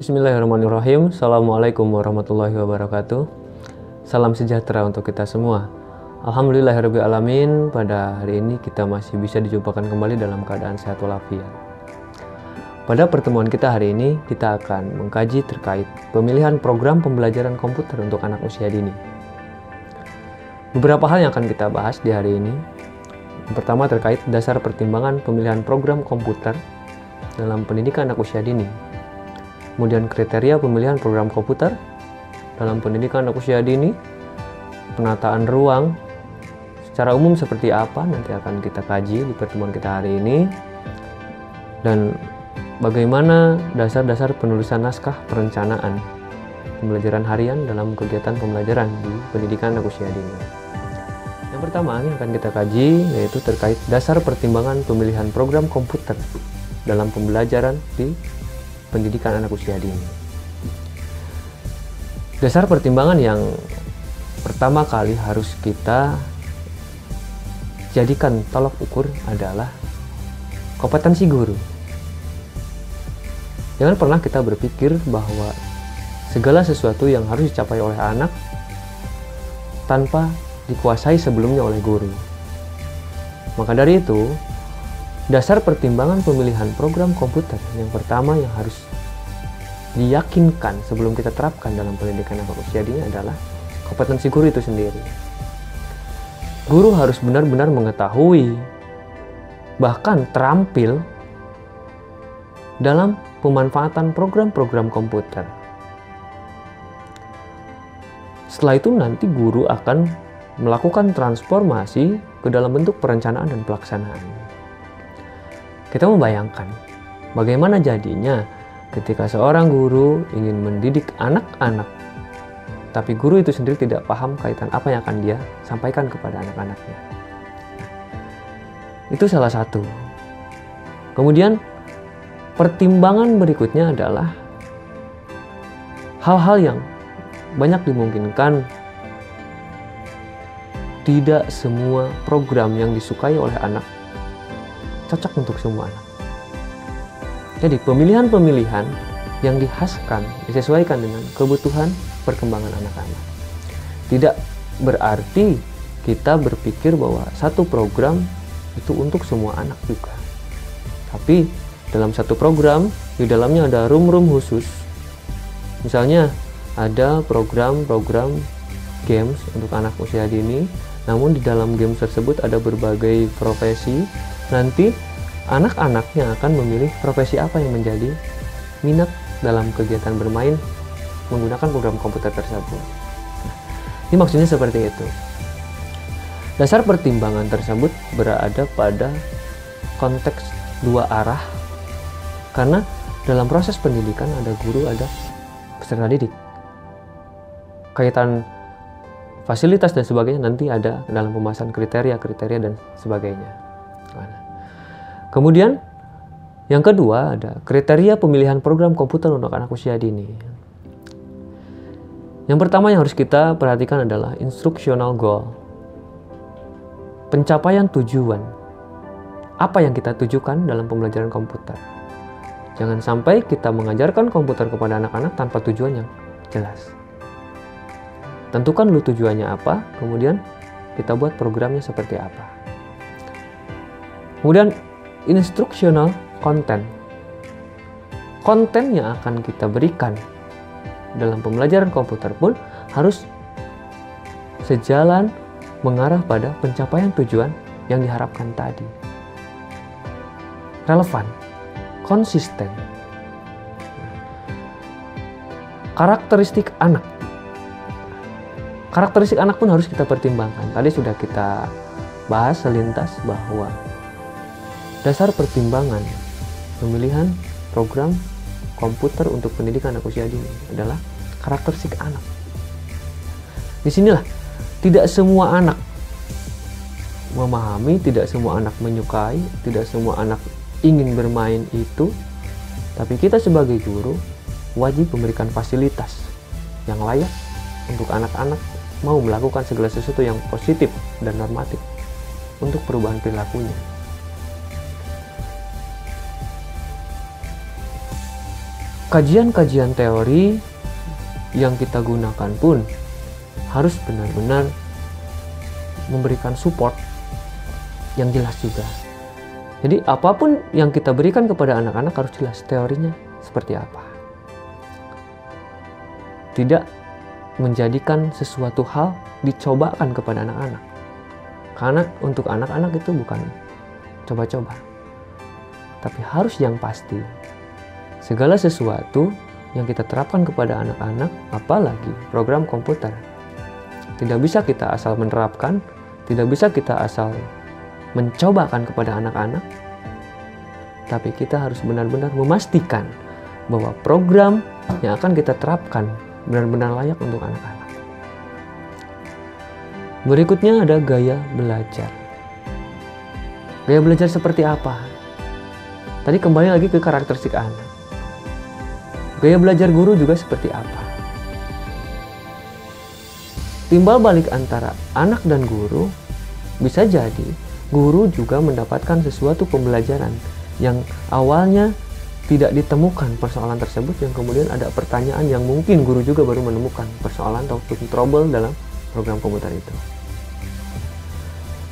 Bismillahirrahmanirrahim. Assalamualaikum warahmatullahi wabarakatuh. Salam sejahtera untuk kita semua. Alhamdulillahirrabbilalamin. Pada hari ini kita masih bisa dijumpakan kembali dalam keadaan sehat walafiat. Pada pertemuan kita hari ini, kita akan mengkaji terkait pemilihan program pembelajaran komputer untuk anak usia dini. Beberapa hal yang akan kita bahas di hari ini. Yang pertama terkait dasar pertimbangan pemilihan program komputer dalam pendidikan anak usia dini. Kemudian kriteria pemilihan program komputer dalam pendidikan anak usia dini, penataan ruang secara umum seperti apa nanti akan kita kaji di pertemuan kita hari ini, dan bagaimana dasar-dasar penulisan naskah perencanaan pembelajaran harian dalam kegiatan pembelajaran di pendidikan anak usia dini. Yang pertama yang akan kita kaji yaitu terkait dasar pertimbangan pemilihan program komputer dalam pembelajaran di pendidikan anak usia dini. Dasar pertimbangan yang pertama kali harus kita jadikan tolak ukur adalah kompetensi guru. Jangan pernah kita berpikir bahwa segala sesuatu yang harus dicapai oleh anak tanpa dikuasai sebelumnya oleh guru. Maka dari itu, dasar pertimbangan pemilihan program komputer yang pertama yang harus diyakinkan sebelum kita terapkan dalam pendidikan anak usia dini adalah kompetensi guru itu sendiri. Guru harus benar-benar mengetahui, bahkan terampil dalam pemanfaatan program-program komputer. Setelah itu nanti guru akan melakukan transformasi ke dalam bentuk perencanaan dan pelaksanaan. Kita membayangkan bagaimana jadinya ketika seorang guru ingin mendidik anak-anak, tapi guru itu sendiri tidak paham kaitan apa yang akan dia sampaikan kepada anak-anaknya. Itu salah satu. Kemudian pertimbangan berikutnya adalah hal-hal yang banyak dimungkinkan tidak semua program yang disukai oleh anak cocok untuk semua anak. Jadi pemilihan-pemilihan yang dikhaskan disesuaikan dengan kebutuhan perkembangan anak-anak. Tidak berarti kita berpikir bahwa satu program itu untuk semua anak juga. Tapi dalam satu program, di dalamnya ada room-room khusus. Misalnya ada program-program games untuk anak usia dini, namun di dalam games tersebut ada berbagai profesi. Nanti anak-anaknya akan memilih profesi apa yang menjadi minat dalam kegiatan bermain menggunakan program komputer tersebut. Ini maksudnya seperti itu. Dasar pertimbangan tersebut berada pada konteks dua arah, karena dalam proses pendidikan ada guru, ada peserta didik. Kaitan fasilitas dan sebagainya nanti ada dalam pembahasan kriteria-kriteria dan sebagainya. Kemudian yang kedua ada kriteria pemilihan program komputer untuk anak usia dini. Yang pertama yang harus kita perhatikan adalah instructional goal. Pencapaian tujuan. Apa yang kita tujukan dalam pembelajaran komputer. Jangan sampai kita mengajarkan komputer kepada anak-anak tanpa tujuan yang jelas. Tentukan dulu tujuannya apa, kemudian kita buat programnya seperti apa. Kemudian instructional content. Konten yang akan kita berikan dalam pembelajaran komputer pun harus sejalan mengarah pada pencapaian tujuan yang diharapkan tadi. Relevan, konsisten. Karakteristik anak. Karakteristik anak pun harus kita pertimbangkan. Tadi sudah kita bahas selintas bahwa dasar pertimbangan pemilihan program komputer untuk pendidikan anak usia dini adalah karakteristik anak. Disinilah tidak semua anak memahami, tidak semua anak menyukai, tidak semua anak ingin bermain itu, tapi kita sebagai guru wajib memberikan fasilitas yang layak untuk anak-anak mau melakukan segala sesuatu yang positif dan normatif untuk perubahan perilakunya. kajian-kajian teori yang kita gunakan pun harus benar-benar memberikan support yang jelas juga. Jadi apapun yang kita berikan kepada anak-anak harus jelas teorinya seperti apa. Tidak menjadikan sesuatu hal dicobakan kepada anak-anak. Karena untuk anak-anak itu bukan coba-coba. Tapi harus yang pasti. Segala sesuatu yang kita terapkan kepada anak-anak, apalagi program komputer, tidak bisa kita asal menerapkan, tidak bisa kita asal mencobakan kepada anak-anak, tapi kita harus benar-benar memastikan bahwa program yang akan kita terapkan benar-benar layak untuk anak-anak. Berikutnya ada gaya belajar. Gaya belajar seperti apa? Tadi kembali lagi ke karakteristik anak. Gaya belajar guru juga seperti apa? Timbal balik antara anak dan guru, bisa jadi guru juga mendapatkan sesuatu pembelajaran yang awalnya tidak ditemukan persoalan tersebut, yang kemudian ada pertanyaan yang mungkin guru juga baru menemukan persoalan atau trouble dalam program komputer itu.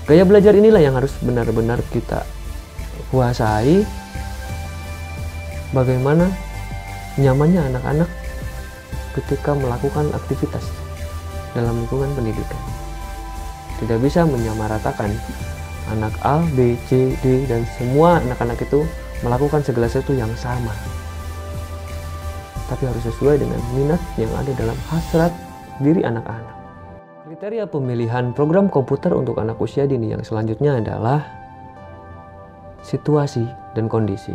Gaya belajar inilah yang harus benar-benar kita kuasai, bagaimana nyamannya anak-anak ketika melakukan aktivitas dalam lingkungan pendidikan. Tidak bisa menyamaratakan anak A, B, C, D, dan semua anak-anak itu melakukan segala sesuatu yang sama. Tapi harus sesuai dengan minat yang ada dalam hasrat diri anak-anak. Kriteria pemilihan program komputer untuk anak usia dini yang selanjutnya adalah situasi dan kondisi.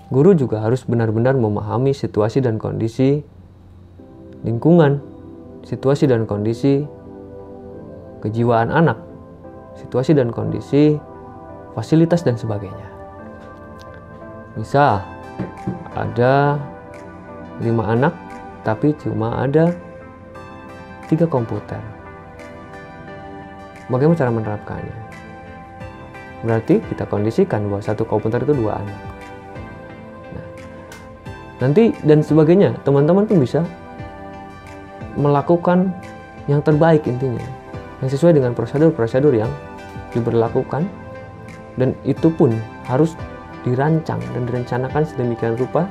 Guru juga harus benar-benar memahami situasi dan kondisi lingkungan, situasi dan kondisi kejiwaan anak, situasi dan kondisi fasilitas dan sebagainya. Misal, ada 5 anak, tapi cuma ada 3 komputer. Bagaimana cara menerapkannya? Berarti kita kondisikan bahwa satu komputer itu 2 anak. Nanti dan sebagainya, teman-teman pun bisa melakukan yang terbaik intinya, yang sesuai dengan prosedur-prosedur yang diberlakukan, dan itu pun harus dirancang dan direncanakan sedemikian rupa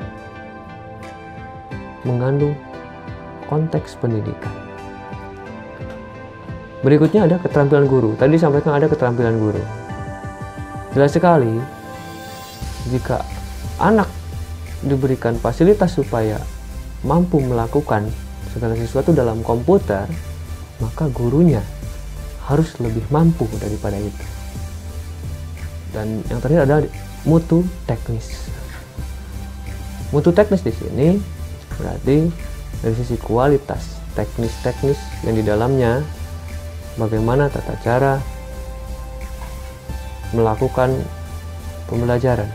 mengandung konteks pendidikan. Berikutnya ada keterampilan guru. Tadi disampaikan ada keterampilan guru. Jelas sekali, jika anak diberikan fasilitas supaya mampu melakukan segala sesuatu dalam komputer, maka gurunya harus lebih mampu daripada itu. Dan yang terakhir adalah mutu teknis. Mutu teknis di sini berarti dari sisi kualitas teknis-teknis yang di dalamnya, bagaimana tata cara melakukan pembelajaran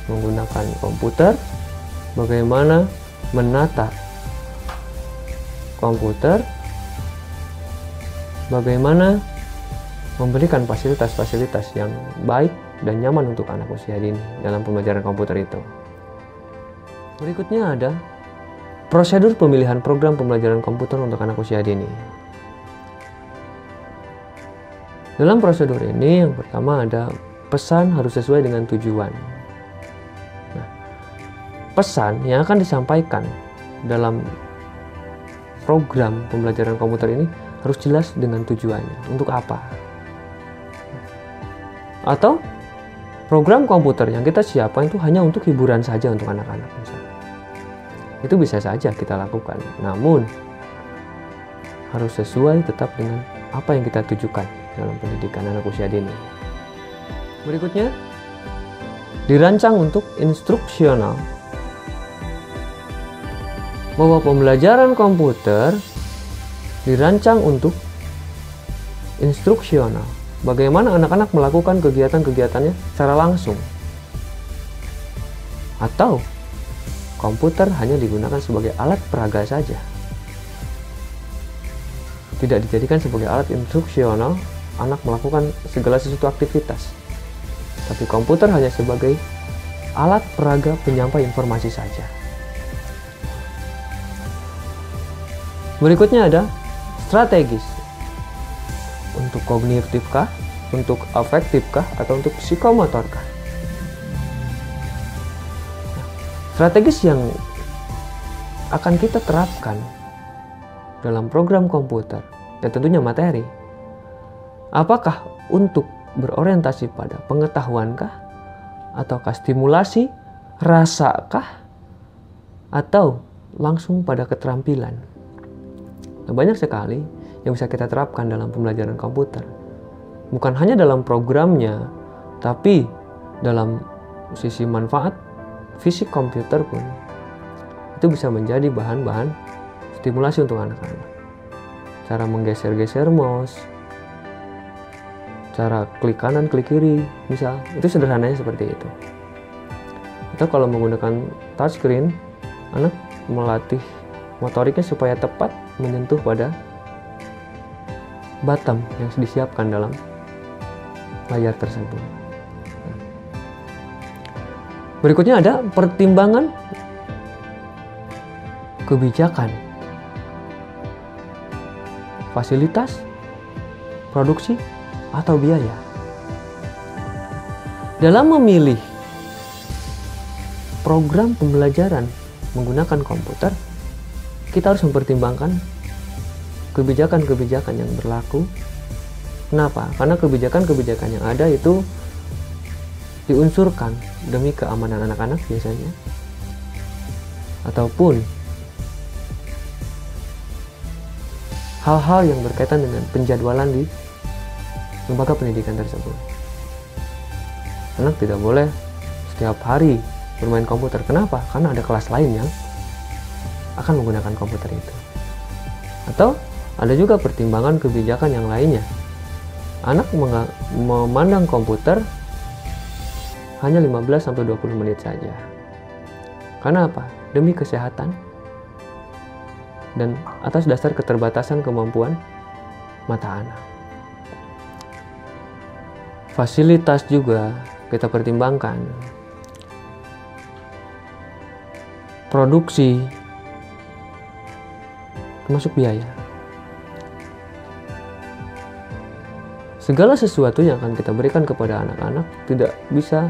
menggunakan komputer, bagaimana menata komputer, bagaimana memberikan fasilitas-fasilitas yang baik dan nyaman untuk anak usia dini dalam pembelajaran komputer itu. Berikutnya ada prosedur pemilihan program pembelajaran komputer untuk anak usia dini. Dalam prosedur ini, yang pertama ada pesan harus sesuai dengan tujuan. Pesan yang akan disampaikan dalam program pembelajaran komputer ini harus jelas dengan tujuannya. Untuk apa? Atau program komputer yang kita siapkan itu hanya untuk hiburan saja untuk anak-anak misalnya. Itu bisa saja kita lakukan. Namun harus sesuai tetap dengan apa yang kita tujukan dalam pendidikan anak usia dini. Berikutnya, dirancang untuk instruksional, bahwa pembelajaran komputer dirancang untuk instruksional. Bagaimana anak-anak melakukan kegiatan-kegiatannya secara langsung. Atau komputer hanya digunakan sebagai alat peraga saja. Tidak dijadikan sebagai alat instruksional, anak melakukan segala sesuatu aktivitas. Tapi komputer hanya sebagai alat peraga penyampai informasi saja. Berikutnya ada strategis. Untuk kognitifkah, untuk afektifkah, atau untuk psikomotorkah? Strategis yang akan kita terapkan dalam program komputer, dan tentunya materi, apakah untuk berorientasi pada pengetahuankah, ataukah stimulasi, rasakah, atau langsung pada keterampilan? Nah, banyak sekali yang bisa kita terapkan dalam pembelajaran komputer. Bukan hanya dalam programnya, tapi dalam sisi manfaat fisik komputer pun itu bisa menjadi bahan-bahan stimulasi untuk anak-anak. Cara menggeser-geser mouse, cara klik kanan, klik kiri, misal, itu sederhananya seperti itu. Atau kalau menggunakan touchscreen, anak melatih motoriknya supaya tepat menyentuh pada button yang disiapkan dalam layar tersebut. Berikutnya ada pertimbangan kebijakan, fasilitas, produksi, atau biaya. Dalam memilih program pembelajaran menggunakan komputer, kita harus mempertimbangkan kebijakan-kebijakan yang berlaku. Kenapa? Karena kebijakan-kebijakan yang ada itu diunsurkan demi keamanan anak-anak biasanya, ataupun hal-hal yang berkaitan dengan penjadwalan di lembaga pendidikan tersebut. Anak tidak boleh setiap hari bermain komputer. Kenapa? Karena ada kelas lain yang akan menggunakan komputer itu. Atau ada juga pertimbangan kebijakan yang lainnya. Anak memandang komputer hanya 15-20 menit saja. Karena apa? Demi kesehatan dan atas dasar keterbatasan kemampuan mata anak. Fasilitas juga kita pertimbangkan. Produksi, termasuk biaya. Segala sesuatu yang akan kita berikan kepada anak-anak tidak bisa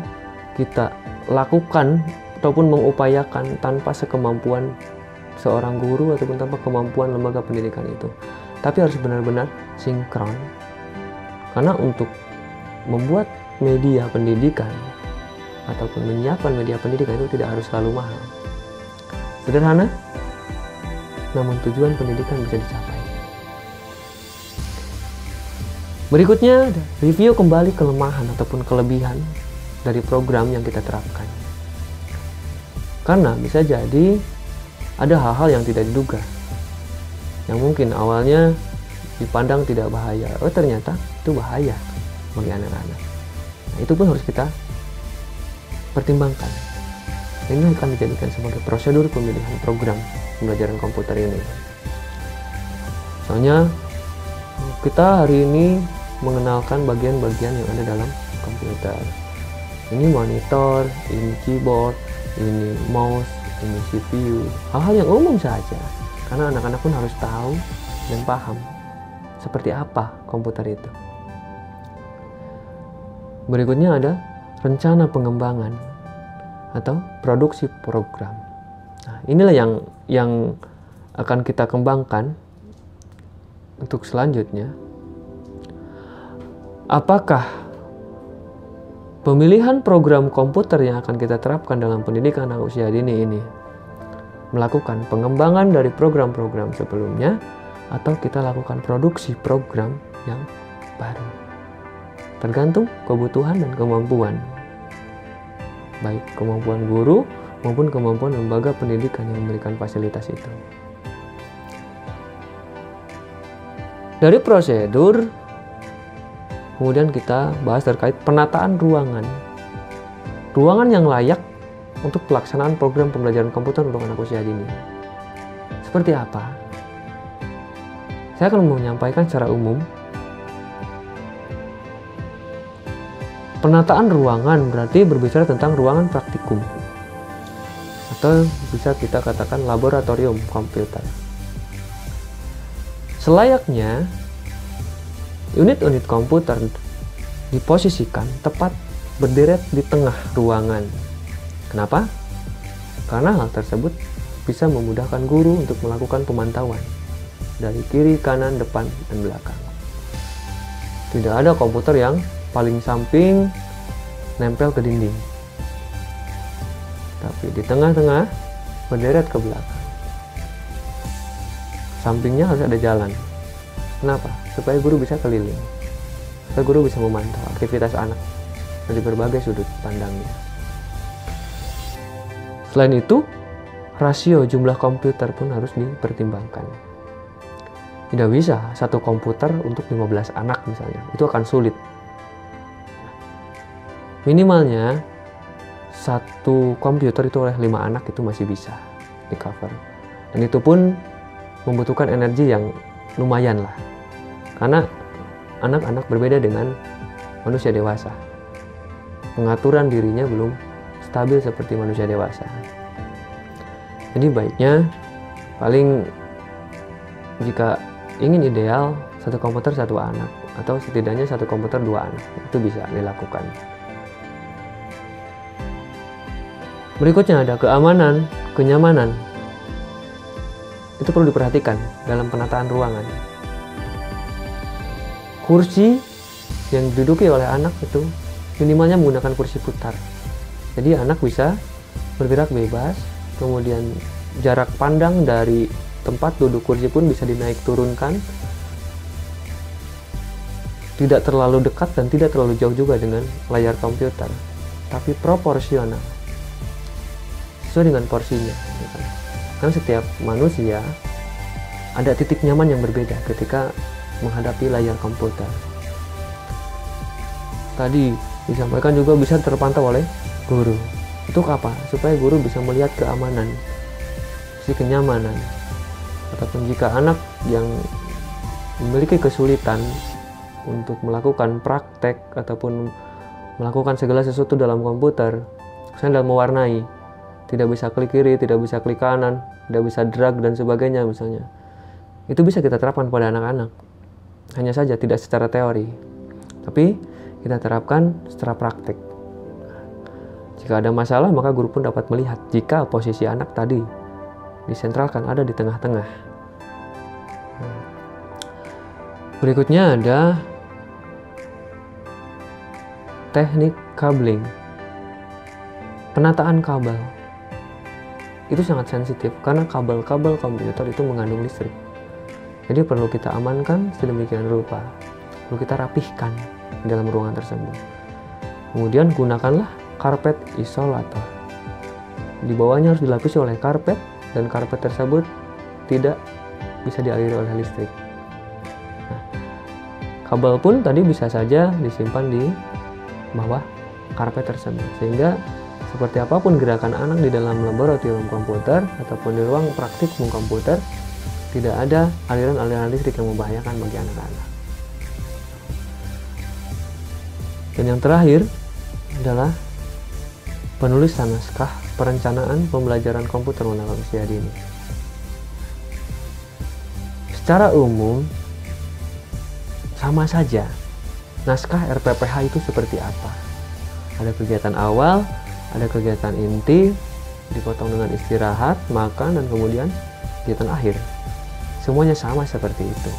kita lakukan ataupun mengupayakan tanpa sekemampuan seorang guru ataupun tanpa kemampuan lembaga pendidikan itu. Tapi harus benar-benar sinkron. Karena untuk membuat media pendidikan ataupun menyiapkan media pendidikan itu tidak harus selalu mahal. Sederhana, namun tujuan pendidikan bisa dicapai. Berikutnya, review kembali kelemahan ataupun kelebihan dari program yang kita terapkan. Karena bisa jadi ada hal-hal yang tidak diduga, yang mungkin awalnya dipandang tidak bahaya, ternyata itu bahaya bagi anak-anak. Nah, itu pun harus kita pertimbangkan. Ini akan dijadikan sebagai prosedur pemilihan program pembelajaran komputer ini. Soalnya kita hari ini mengenalkan bagian-bagian yang ada dalam komputer. Ini monitor, ini keyboard, ini mouse, ini CPU, hal-hal yang umum saja. Karena anak-anak pun harus tahu dan paham seperti apa komputer itu. Berikutnya ada rencana pengembangan atau produksi program. Nah, inilah yang akan kita kembangkan untuk selanjutnya. Apakah pemilihan program komputer yang akan kita terapkan dalam pendidikan anak usia dini ini melakukan pengembangan dari program-program sebelumnya, atau kita lakukan produksi program yang baru? Tergantung kebutuhan dan kemampuan, baik kemampuan guru maupun kemampuan lembaga pendidikan yang memberikan fasilitas itu. Dari prosedur, kemudian kita bahas terkait penataan ruangan. Ruangan yang layak untuk pelaksanaan program pembelajaran komputer untuk anak usia dini. Seperti apa? Saya akan menyampaikan secara umum. Penataan ruangan berarti berbicara tentang ruangan praktikum, atau bisa kita katakan laboratorium komputer. Selayaknya unit-unit komputer diposisikan tepat berderet di tengah ruangan. Kenapa? Karena hal tersebut bisa memudahkan guru untuk melakukan pemantauan dari kiri, kanan, depan, dan belakang. Tidak ada komputer yang paling samping nempel ke dinding, tapi di tengah-tengah berderet ke belakang. Sampingnya harus ada jalan. Kenapa? Supaya guru bisa keliling, supaya guru bisa memantau aktivitas anak dari berbagai sudut pandangnya. Selain itu, rasio jumlah komputer pun harus dipertimbangkan. Tidak bisa satu komputer untuk 15 anak misalnya, itu akan sulit. Minimalnya satu komputer itu oleh 5 anak itu masih bisa di cover, dan itu pun membutuhkan energi yang lumayan lah, karena anak-anak berbeda dengan manusia dewasa. Pengaturan dirinya belum stabil seperti manusia dewasa. Jadi baiknya paling jika ingin ideal satu komputer satu anak, atau setidaknya satu komputer 2 anak, itu bisa dilakukan. Berikutnya ada keamanan, kenyamanan. Itu perlu diperhatikan dalam penataan ruangan. Kursi yang diduduki oleh anak itu minimalnya menggunakan kursi putar. Jadi anak bisa bergerak bebas, kemudian jarak pandang dari tempat duduk kursi pun bisa dinaik turunkan. Tidak terlalu dekat dan tidak terlalu jauh juga dengan layar komputer, tapi proporsional, sesuai dengan porsinya. Karena setiap manusia ada titik nyaman yang berbeda ketika menghadapi layar komputer. Tadi disampaikan juga bisa terpantau oleh guru. Untuk apa? Supaya guru bisa melihat keamanan, si kenyamanan. Ataupun jika anak yang memiliki kesulitan untuk melakukan praktek ataupun melakukan segala sesuatu dalam komputer, misalnya dalam mewarnai, tidak bisa klik kiri, tidak bisa klik kanan, tidak bisa drag dan sebagainya misalnya, itu bisa kita terapkan pada anak-anak. Hanya saja tidak secara teori, tapi kita terapkan secara praktek. Jika ada masalah, maka guru pun dapat melihat jika posisi anak tadi disentralkan ada di tengah-tengah. Berikutnya ada teknik cabling. Penataan kabel itu sangat sensitif karena kabel-kabel komputer itu mengandung listrik. Jadi perlu kita amankan sedemikian rupa, perlu kita rapihkan di dalam ruangan tersebut. Kemudian gunakanlah karpet isolator. Di bawahnya harus dilapisi oleh karpet, dan karpet tersebut tidak bisa dialiri oleh listrik. Nah, kabel pun tadi bisa saja disimpan di bawah karpet tersebut, sehingga seperti apapun gerakan anak di dalam laboratorium komputer ataupun di ruang praktikum komputer, tidak ada aliran-aliran listrik yang membahayakan bagi anak-anak. Dan yang terakhir adalah penulisan naskah perencanaan pembelajaran komputer menggunakan usia dini. Secara umum sama saja, naskah RPPH itu seperti apa? Ada kegiatan awal, ada kegiatan inti, dipotong dengan istirahat, makan, dan kemudian kegiatan akhir. Semuanya sama seperti itu.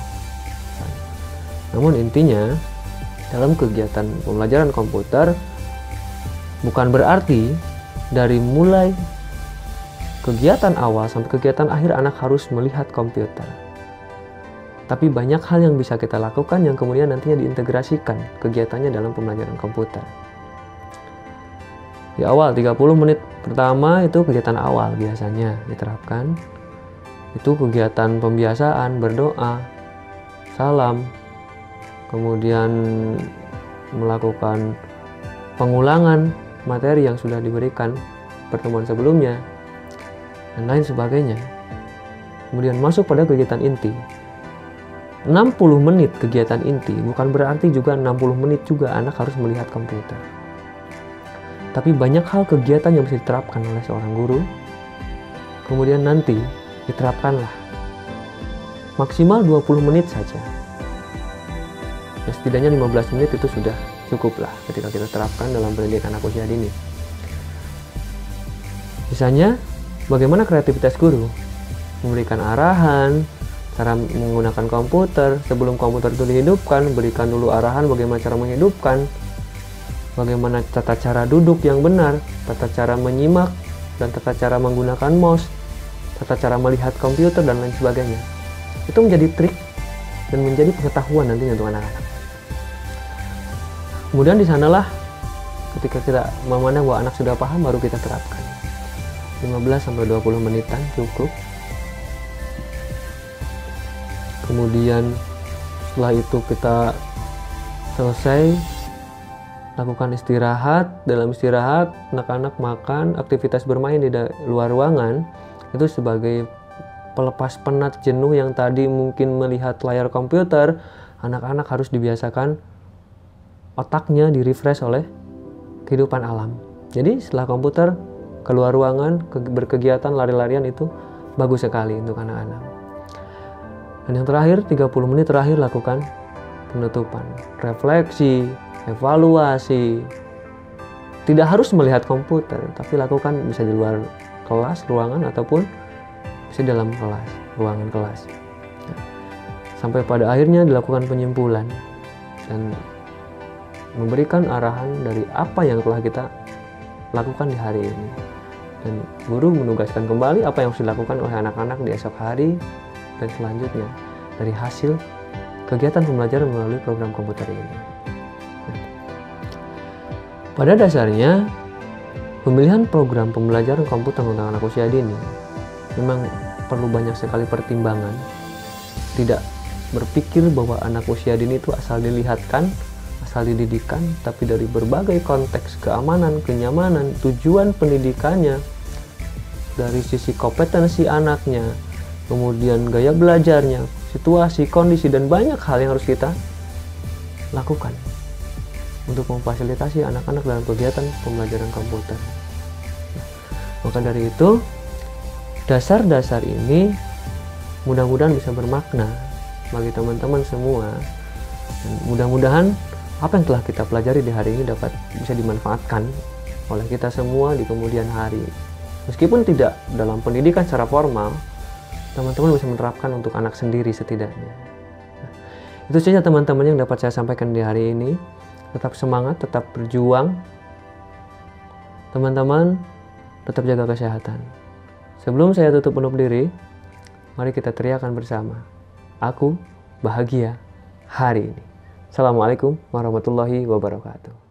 Namun intinya, dalam kegiatan pembelajaran komputer, bukan berarti dari mulai kegiatan awal sampai kegiatan akhir anak harus melihat komputer. Tapi banyak hal yang bisa kita lakukan yang kemudian nantinya diintegrasikan kegiatannya dalam pembelajaran komputer. Di awal 30 menit pertama itu kegiatan awal biasanya diterapkan. Itu kegiatan pembiasaan, berdoa, salam, kemudian melakukan pengulangan materi yang sudah diberikan pertemuan sebelumnya, dan lain sebagainya. Kemudian masuk pada kegiatan inti. 60 menit kegiatan inti bukan berarti juga 60 menit juga anak harus melihat komputer. Tapi banyak hal kegiatan yang bisa diterapkan oleh seorang guru. Kemudian nanti diterapkanlah maksimal 20 menit saja. Ya, setidaknya 15 menit itu sudah cukup lah ketika kita terapkan dalam pendidikan anak usia dini. Misalnya, bagaimana kreativitas guru? Memberikan arahan, cara menggunakan komputer, sebelum komputer itu dihidupkan, berikan dulu arahan bagaimana cara menghidupkan, bagaimana tata cara duduk yang benar, tata cara menyimak, dan tata cara menggunakan mouse, tata cara melihat komputer, dan lain sebagainya. Itu menjadi trik dan menjadi pengetahuan nantinya untuk anak-anak. Kemudian di sanalah ketika kita memandang bahwa anak sudah paham, baru kita terapkan. 15-20 menitan cukup. Kemudian setelah itu kita selesai, lakukan istirahat. Dalam istirahat, anak-anak makan, aktivitas bermain di luar ruangan. Itu sebagai pelepas penat jenuh yang tadi mungkin melihat layar komputer. Anak-anak harus dibiasakan otaknya di-refresh oleh kehidupan alam. Jadi setelah komputer, keluar ruangan, berkegiatan, lari-larian, itu bagus sekali untuk anak-anak. Dan yang terakhir, 30 menit terakhir lakukan penutupan, refleksi, evaluasi. Tidak harus melihat komputer, tapi lakukan bisa di luar kelas, ruangan, ataupun bisa dalam kelas, ruangan kelas. Sampai pada akhirnya dilakukan penyimpulan dan memberikan arahan dari apa yang telah kita lakukan di hari ini. Dan guru menugaskan kembali apa yang harus dilakukan oleh anak-anak di esok hari dan selanjutnya dari hasil kegiatan pembelajaran melalui program komputer ini. Pada dasarnya, pemilihan program pembelajaran komputer untuk anak usia dini memang perlu banyak sekali pertimbangan. Tidak berpikir bahwa anak usia dini itu asal dilihatkan, asal dididikan, tapi dari berbagai konteks keamanan, kenyamanan, tujuan pendidikannya, dari sisi kompetensi anaknya, kemudian gaya belajarnya, situasi, kondisi, dan banyak hal yang harus kita lakukan untuk memfasilitasi anak-anak dalam kegiatan pembelajaran komputer. Maka dari itu, dasar-dasar ini mudah-mudahan bisa bermakna bagi teman-teman semua. Dan mudah-mudahan apa yang telah kita pelajari di hari ini dapat bisa dimanfaatkan oleh kita semua di kemudian hari. Meskipun tidak dalam pendidikan secara formal, teman-teman bisa menerapkan untuk anak sendiri setidaknya. Itu saja teman-teman yang dapat saya sampaikan di hari ini. Tetap semangat, tetap berjuang. Teman-teman, tetap jaga kesehatan. Sebelum saya tutup undur diri, mari kita teriakan bersama. Aku bahagia hari ini. Assalamualaikum warahmatullahi wabarakatuh.